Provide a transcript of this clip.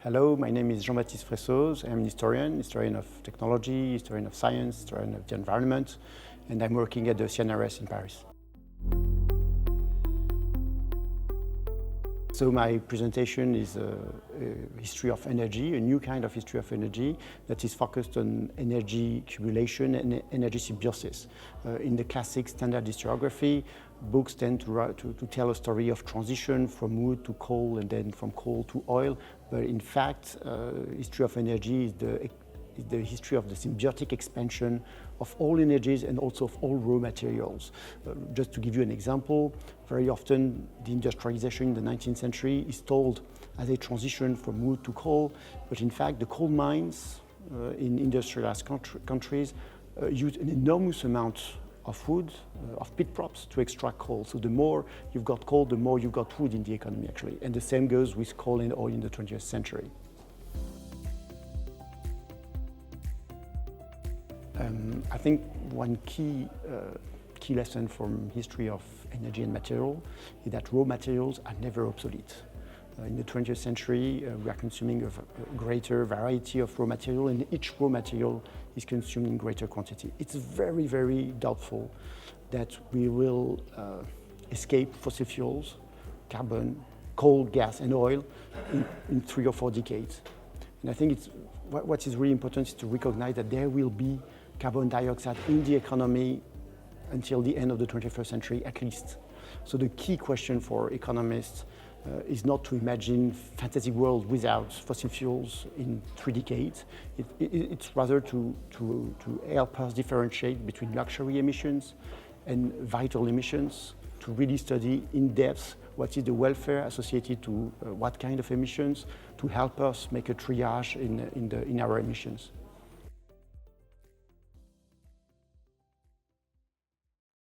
Hello, my name is Jean-Baptiste Fressoz. I'm an historian of technology, historian of science, historian of the environment, and I'm working at the CNRS in Paris. So my presentation is a history of energy, a new kind of history of energy that is focused on energy accumulation and energy symbiosis. In the classic standard historiography, books tend to tell a story of transition from wood to coal and then from coal to oil, but in fact, history of energy is the history of the symbiotic expansion of all energies and also of all raw materials. Just to give you an example, very often the industrialization in the 19th century is told as a transition from wood to coal, but in fact the coal mines in industrialized countries use an enormous amount of wood, of pit props to extract coal. So the more you've got coal, the more you've got wood in the economy actually. And the same goes with coal and oil in the 20th century. I think one key lesson from history of energy and material is that raw materials are never obsolete. In the 20th century, we are consuming a greater variety of raw material, and each raw material is consumed in greater quantity. It's very, very doubtful that we will escape fossil fuels, carbon, coal, gas, and oil in 3 or 4 decades. And I think what is really important is to recognize that there will be carbon dioxide in the economy until the end of the 21st century at least. So the key question for economists is not to imagine fantasy world without fossil fuels in 3 decades. It's rather to help us differentiate between luxury emissions and vital emissions, to really study in depth what is the welfare associated to what kind of emissions, to help us make a triage in our emissions.